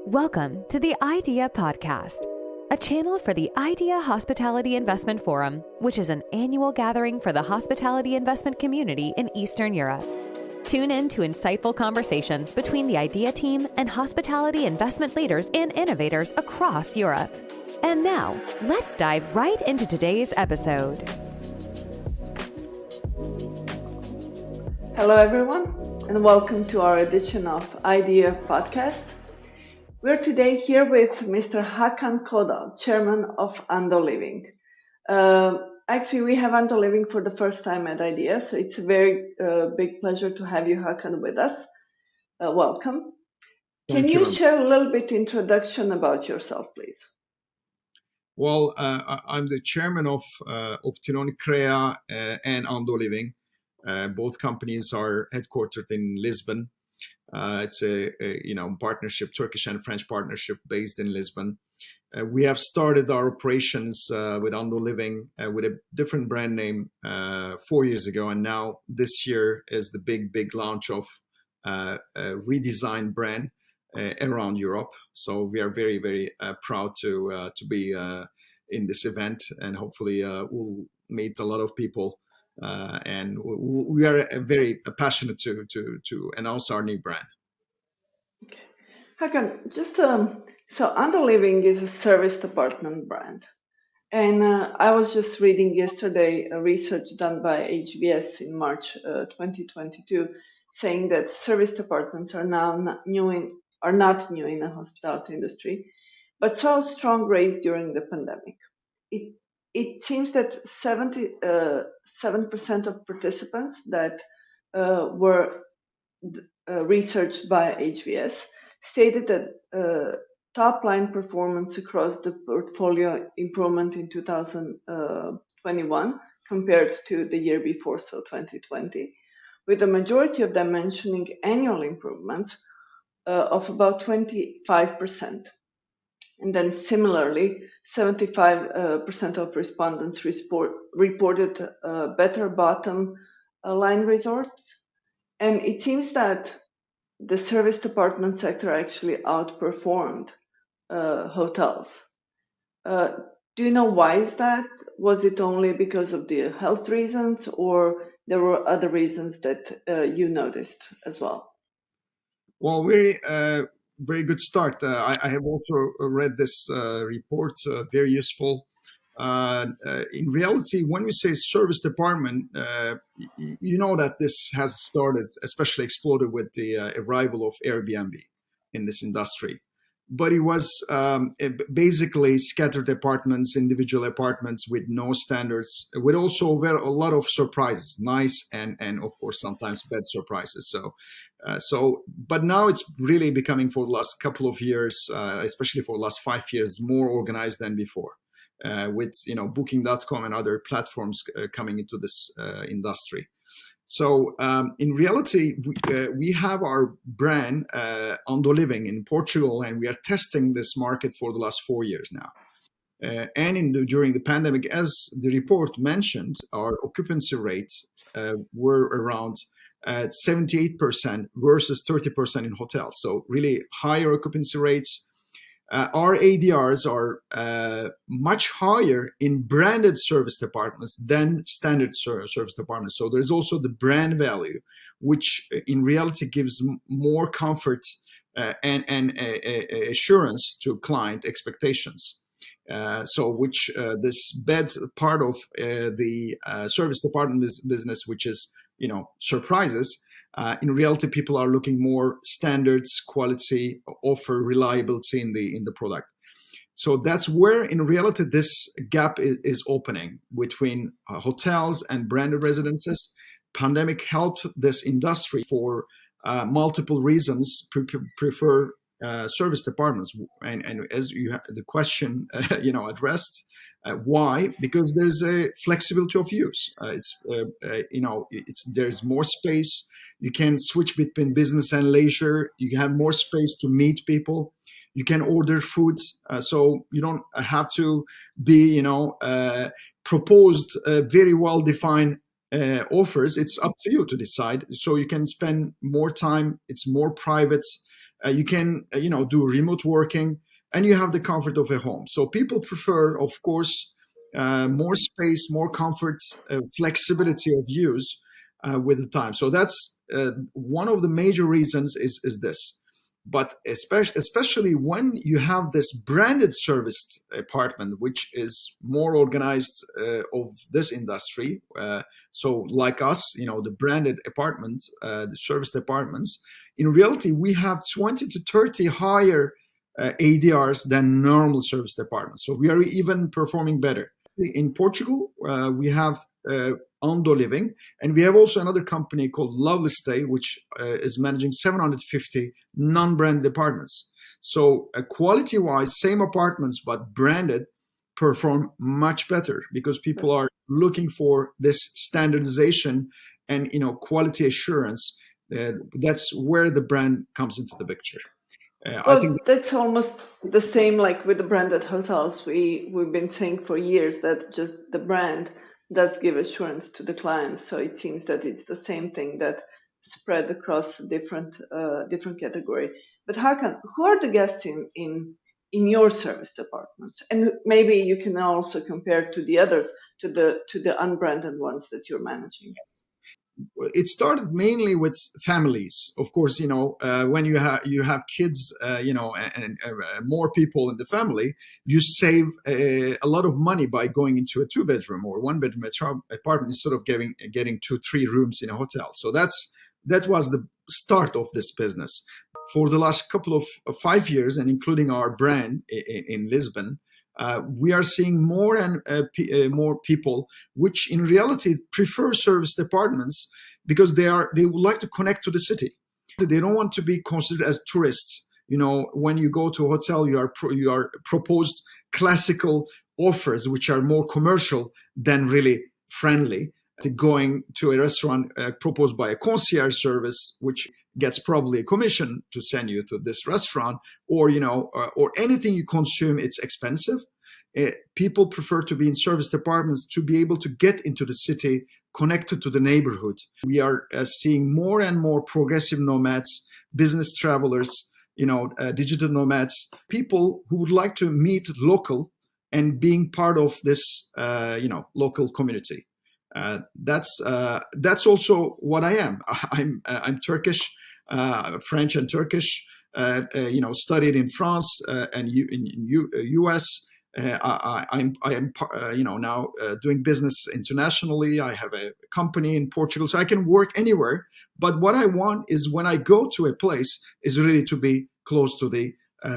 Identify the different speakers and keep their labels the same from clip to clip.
Speaker 1: Welcome to the IDEEA podcast, a channel for the IDEEA Hospitality Investment Forum, which is an annual gathering for the hospitality investment community in Eastern Europe. Tune in to insightful conversations between the IDEEA team and hospitality investment leaders and innovators across Europe. And now, let's dive right into today's episode.
Speaker 2: Hello everyone, and welcome to our edition of IDEEA podcast. We're today here with Mr. Hakan Kodal, Chairman of Ando Living. Actually, we have Ando Living for the first time at IDEEA, so it's a very big pleasure to have you, Hakan, with us. Welcome. Can you share a little bit introduction about yourself, please?
Speaker 3: Well, I'm the chairman of Optilon Crea and Ando Living. Both companies are headquartered in Lisbon. It's a partnership, Turkish and French partnership based in Lisbon. We have started our operations with Ando Living with a different brand name 4 years ago, and now this year is the big launch of a redesigned brand around Europe. So we are very proud to be in this event, and hopefully we'll meet a lot of people. And we are very passionate to announce our new brand.
Speaker 2: Okay. Hakan, so Ando Living is a service apartment brand. And I was just reading yesterday a research done by HBS in March 2022, saying that service apartments are not new in the hospitality industry, but saw a strong rise during the pandemic. It seems that 77% of participants that were researched by HBS stated that top line performance across the portfolio improvement in 2021 compared to the year before, so 2020, with the majority of them mentioning annual improvements of about 25%. And then similarly, 75% of respondents reported better bottom line results. And it seems that the service department sector actually outperformed hotels. Do you know why is that? Was it only because of the health reasons, or there were other reasons that you noticed as well?
Speaker 3: Well, very good start. I have also read this report, very useful. In reality, when we say service department, you know that this has started, especially exploded with the arrival of Airbnb in this industry. But it was basically scattered apartments, individual apartments with no standards, with also a lot of surprises, nice and of course sometimes bad surprises. But now it's really becoming, for the last couple of years, especially for the last 5 years, more organized than before. With Booking.com and other platforms coming into this industry. So in reality, we have our brand Ando Living in Portugal, and we are testing this market for the last 4 years now. During the pandemic, as the report mentioned, our occupancy rates were around 78% versus 30% in hotels. So really higher occupancy rates. Our ADRs are much higher in branded service departments than standard service departments. So there's also the brand value, which in reality gives more comfort and assurance to client expectations. This bad part of the service department business, which is surprises. In reality, people are looking more standards, quality, offer, reliability in the product. So that's where, in reality, this gap is opening between hotels and branded residences. Pandemic helped this industry for multiple reasons. Prefer service departments, and as you have the question, addressed, why? Because there's a flexibility of use. There's more space. You can switch between business and leisure. You have more space to meet people. You can order food, so you don't have to be, proposed very well-defined offers. It's up to you to decide. So you can spend more time. It's more private. You can, do remote working, and you have the comfort of a home. So people prefer, of course, more space, more comfort, flexibility of use with the time. So that's one of the major reasons is this. But especially when you have this branded serviced apartment, which is more organized of this industry. So like us, the branded apartments, the serviced apartments, in reality, we have 20 to 30 higher ADRs than normal serviced apartments. So we are even performing better. In Portugal, we have Ando Living, and we have also another company called Lovely Stay, which is managing 750 non-branded apartments. So quality-wise, same apartments but branded perform much better because people are looking for this standardization and quality assurance. That's where the brand comes into the picture.
Speaker 2: I think that's almost the same like with the branded hotels. We've been saying for years that just the brand does give assurance to the clients. So it seems that it's the same thing that spread across different category. But Hakan, who are the guests in your service departments? And maybe you can also compare to the others, to the unbranded ones that you're managing.
Speaker 3: It started mainly with families. Of course, when you have kids, and more people in the family, you save a lot of money by going into a 2-bedroom or 1-bedroom apartment instead of getting 2-3 rooms in a hotel. So that was the start of this business. For the last couple of 5 years, and including our brand in Lisbon, we are seeing more and more people, which in reality prefer serviced apartments because they would like to connect to the city. They don't want to be considered as tourists. When you go to a hotel, you are proposed classical offers, which are more commercial than really friendly. Going to a restaurant proposed by a concierge service, which gets probably a commission to send you to this restaurant, or or anything you consume, it's expensive. People prefer to be in serviced apartments to be able to get into the city, connected to the neighborhood. We are seeing more and more progressive nomads, business travelers, digital nomads, people who would like to meet local and being part of this, local community. That's also what I am. I'm Turkish, French and Turkish. Studied in France and in U.S. I am now doing business internationally. I have a company in Portugal, so I can work anywhere. But what I want is when I go to a place is really to be close to the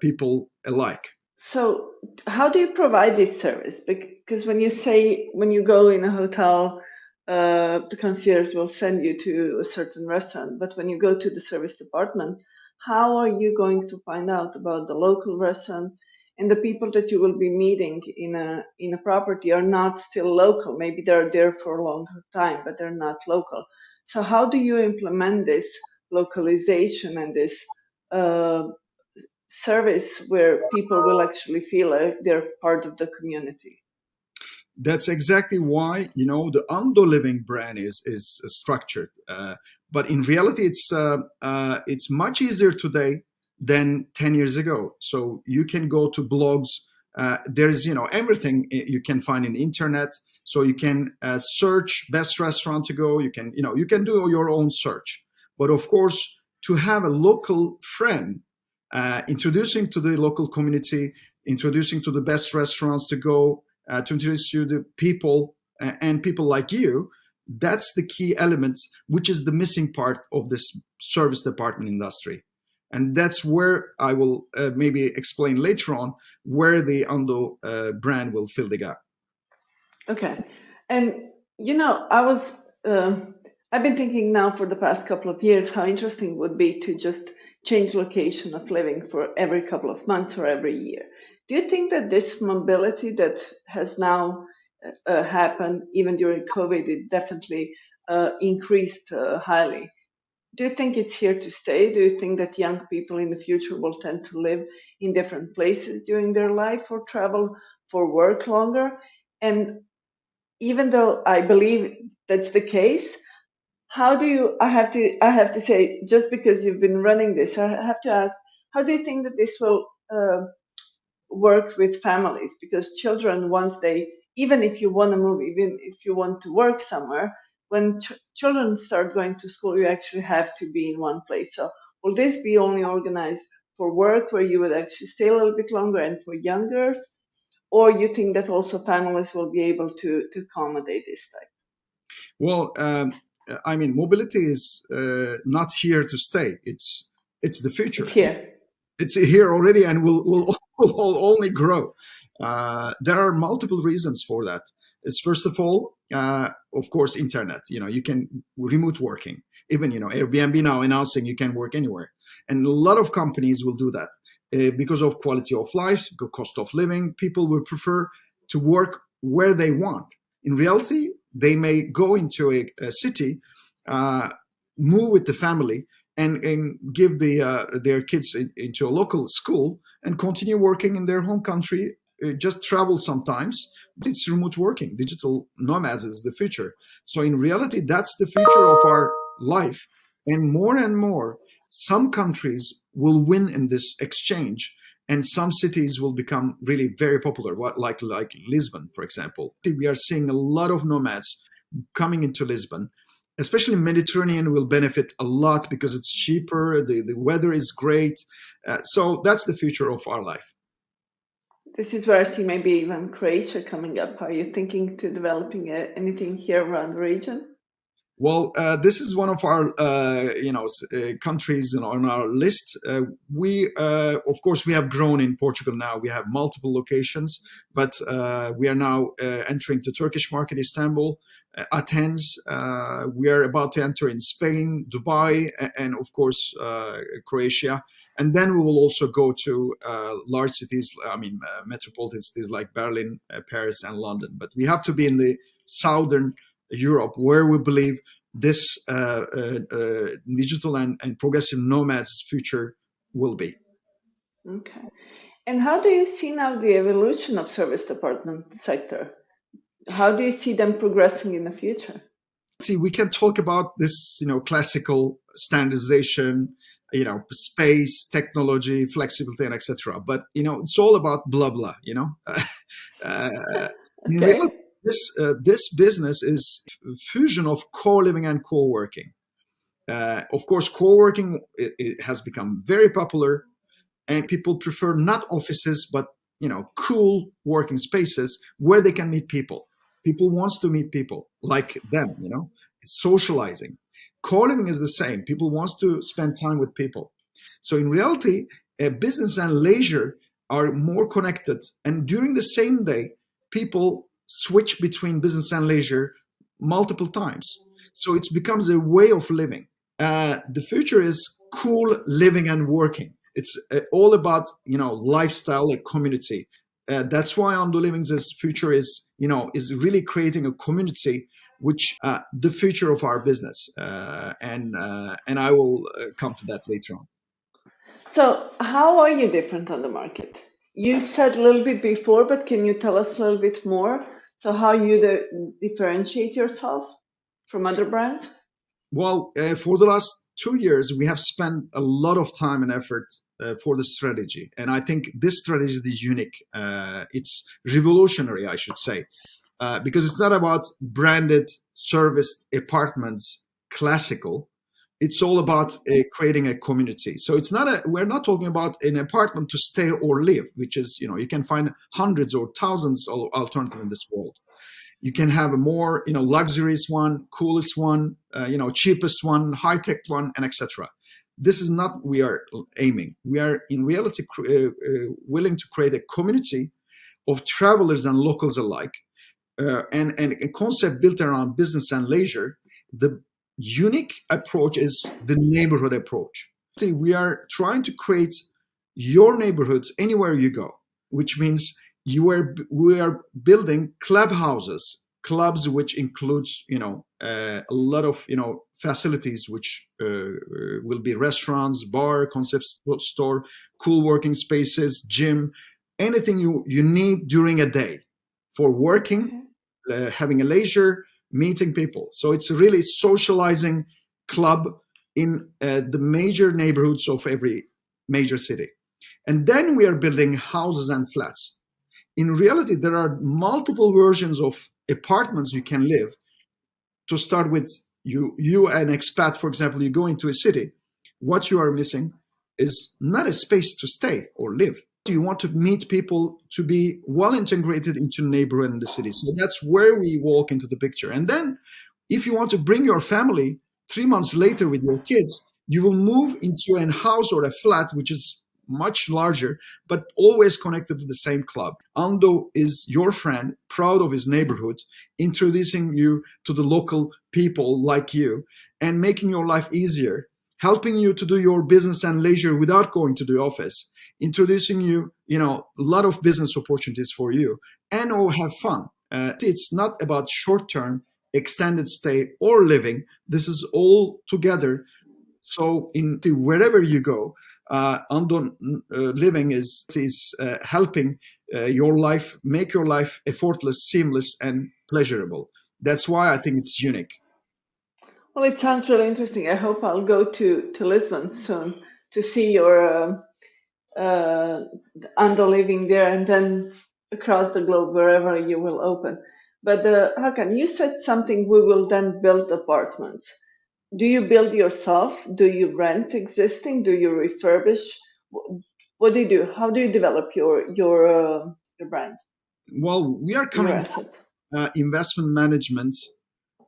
Speaker 3: people alike.
Speaker 2: So how do you provide this service? Because when you go in a hotel, the concierge will send you to a certain restaurant. But when you go to the service department, how are you going to find out about the local restaurant? And the people that you will be meeting in a property are not still local. Maybe they're there for a long time, but they're not local. So how do you implement this localization and this service where people will actually feel like they're part of the community?
Speaker 3: That's exactly why the Ando Living brand is structured. But in reality, it's much easier today than 10 years ago. So you can go to blogs. There is everything you can find in the internet. So you can search best restaurant to go. You can do your own search. But of course, to have a local friend introducing to the local community, introducing to the best restaurants to go, to introduce you to people and people like you, that's the key element, which is the missing part of this service department industry. And that's where I will maybe explain later on where the Ando brand will fill the gap.
Speaker 2: Okay. And, I've been thinking now for the past couple of years how interesting it would be to just change location of living for every couple of months or every year. Do you think that this mobility that has now happened, even during COVID, it definitely increased highly? Do you think it's here to stay? Do you think that young people in the future will tend to live in different places during their life or travel for work longer? And even though I believe that's the case, how do you? I have to say, just because you've been running this, I have to ask, how do you think that this will work with families? Because children, once they, even if you want to move, even if you want to work somewhere, when children start going to school, you actually have to be in one place. So will this be only organized for work, where you would actually stay a little bit longer, and for youngers, or you think that also families will be able to accommodate this type?
Speaker 3: Well, I mean, mobility is not here to stay. It's the future.
Speaker 2: It's here.
Speaker 3: It's here already, and will only grow. There are multiple reasons for that. It's first of all, of course, internet. You can remote working. Even Airbnb now announcing you can work anywhere, and a lot of companies will do that because of quality of life, cost of living. People will prefer to work where they want. In reality, they may go into a city, move with the family, and give their kids into a local school and continue working in their home country. Just travel sometimes. It's remote working. Digital nomads is the future. So in reality, that's the future of our life. And more, some countries will win in this exchange, and some cities will become really very popular, like Lisbon, for example. We are seeing a lot of nomads coming into Lisbon. Especially Mediterranean will benefit a lot because it's cheaper, the weather is great. So that's the future of our life.
Speaker 2: This is where I see maybe even Croatia coming up. Are you thinking to developing anything here around the region?
Speaker 3: Well, this is one of our countries on our list. Of course, we have grown in Portugal now. We have multiple locations, but we are now entering the Turkish market, Istanbul, Athens. We are about to enter in Spain, Dubai, and of course Croatia. And then we will also go to large cities. I mean, metropolitan cities like Berlin, Paris, and London. But we have to be in the southern Europe, where we believe this digital and progressive nomads future will be.
Speaker 2: Okay. And how do you see now the evolution of service department sector? How do you see them progressing in the future?
Speaker 3: See, we can talk about this, classical standardization, space, technology, flexibility, and etc. But it's all about blah blah. In
Speaker 2: Okay.
Speaker 3: reality, this business is fusion of co-living and co-working. Of course, co-working it has become very popular, and people prefer not offices but cool working spaces where they can meet people. People wants to meet people like them. It's socializing. Co-living is the same. People wants to spend time with people. So in reality, business and leisure are more connected, and during the same day, people switch between business and leisure multiple times. So it becomes a way of living. The future is cool living and working. It's all about lifestyle, like community. That's why Ando Living's future is really creating a community, which the future of our business. And I will come to that later on.
Speaker 2: So how are you different on the market? You said a little bit before, but can you tell us a little bit more? So how you differentiate yourself from other brands?
Speaker 3: Well, for the last 2 years, we have spent a lot of time and effort for the strategy. And I think this strategy is unique. It's revolutionary, I should say, because it's not about branded serviced apartments, classical. It's all about creating a community. So we're not talking about an apartment to stay or live, which is, you can find hundreds or thousands of alternatives in this world. You can have a more luxurious one, coolest one, cheapest one, high-tech one, and etc. This is not we are aiming. We are in reality willing to create a community of travelers and locals alike, and a concept built around business and leisure. The unique approach is the neighborhood approach. See, we are trying to create your neighborhood anywhere you go, which means we are building clubs which includes a lot of facilities, which will be restaurants, bar, concept store, cool working spaces, gym, anything you need during a day for working, having a leisure, meeting people. So it's a really socializing club in the major neighborhoods of every major city. And then we are building houses and flats. In reality, there are multiple versions of apartments you can live. To start with, you an expat, for example, you go into a city. What you are missing is not a space to stay or live. You want to meet people, to be well integrated into the neighborhood and the city. So that's where we walk into the picture. And then if you want to bring your family 3 months later with your kids, you will move into a house or a flat, which is much larger, but always connected to the same club. Ando is your friend, proud of his neighborhood, introducing you to the local people like you and making your life easier, helping you to do your business and leisure without going to the office, introducing you, a lot of business opportunities for you, and have fun. It's not about short-term, extended stay or living. This is all together. So wherever you go, Ando Living is helping your life, make your life effortless, seamless, and pleasurable. That's why I think it's unique.
Speaker 2: Well, it sounds really interesting. I hope I'll go to Lisbon soon to see your Ando Living there, and then across the globe, wherever you will open. But Hakan, you said something, we will then build apartments. Do you build yourself? Do you rent existing? Do you refurbish? What do you do? How do you develop your brand?
Speaker 3: Well, we are coming from investment management.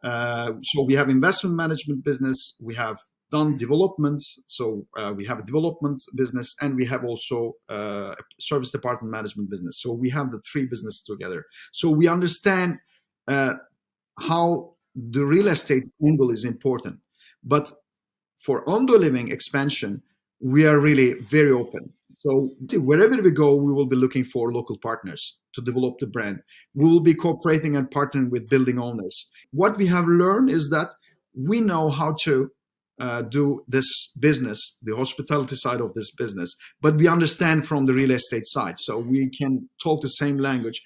Speaker 3: So we have investment management business. We have done development. So we have a development business, and we have also a service department management business. So we have the three businesses together. So we understand how the real estate angle is important. But for Ando Living expansion, we are really very open. So wherever we go, we will be looking for local partners to develop the brand. We will be cooperating and partnering with building owners. What we have learned is that we know how to do this business, the hospitality side of this business, but we understand from the real estate side. So we can talk the same language.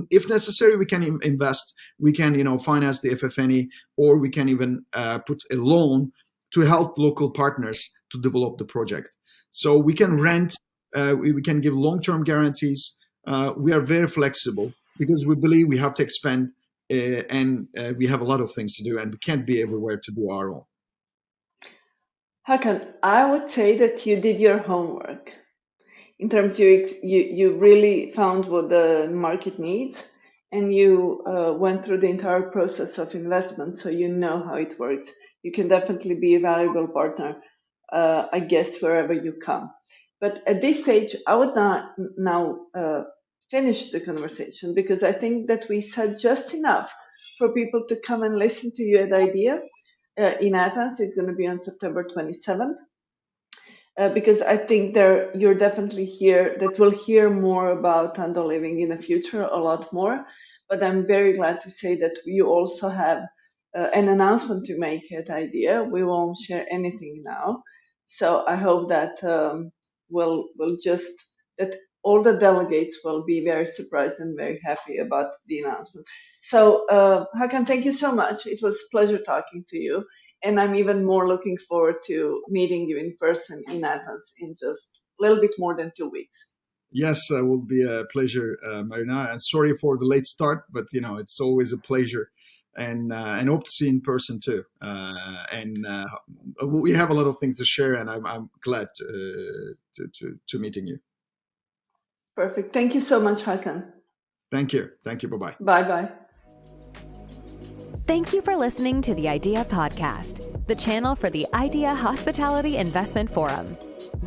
Speaker 3: If necessary, we can invest. We can, finance the FF&E, or we can even put a loan to help local partners to develop the project. So we can rent. We can give long-term guarantees. We are very flexible because we believe we have to expand, and we have a lot of things to do, and we can't be everywhere to do our own.
Speaker 2: Hakan, I would say that you did your homework. In terms, you really found what the market needs, and you went through the entire process of investment, so you know how it works. You can definitely be a valuable partner, I guess, wherever you come. But at this stage, I would now finish the conversation, because I think that we said just enough for people to come and listen to you at IDEEA in Athens. It's going to be on September 27th. Because I think you're definitely here, that we'll hear more about Ando Living in the future, a lot more. But I'm very glad to say that you also have an announcement to make at IDEEA. We won't share anything now. So I hope that that all the delegates will be very surprised and very happy about the announcement. So Hakan, thank you so much. It was a pleasure talking to you. And I'm even more looking forward to meeting you in person in Athens in just a little bit more than 2 weeks.
Speaker 3: Yes, it will be a pleasure, Marina. And sorry for the late start, but it's always a pleasure, and hope to see you in person too. We have a lot of things to share, and I'm glad to meeting you.
Speaker 2: Perfect. Thank you so much, Hakan.
Speaker 3: Thank you. Thank you. Bye-bye.
Speaker 2: Bye-bye.
Speaker 1: Thank you for listening to the IDEEA podcast, the channel for the IDEEA Hospitality Investment Forum.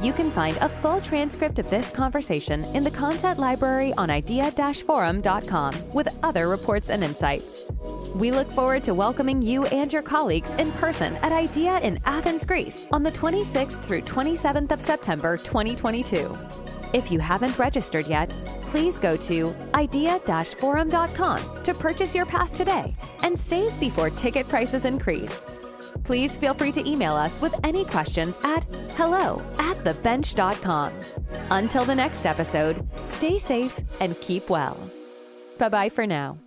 Speaker 1: You can find a full transcript of this conversation in the content library on idea-forum.com with other reports and insights. We look forward to welcoming you and your colleagues in person at IDEEA in Athens, Greece on the 26th through 27th of September 2022. If you haven't registered yet, please go to idea-forum.com to purchase your pass today and save before ticket prices increase. Please feel free to email us with any questions at hello@thebench.com. Until the next episode, stay safe and keep well. Bye-bye for now.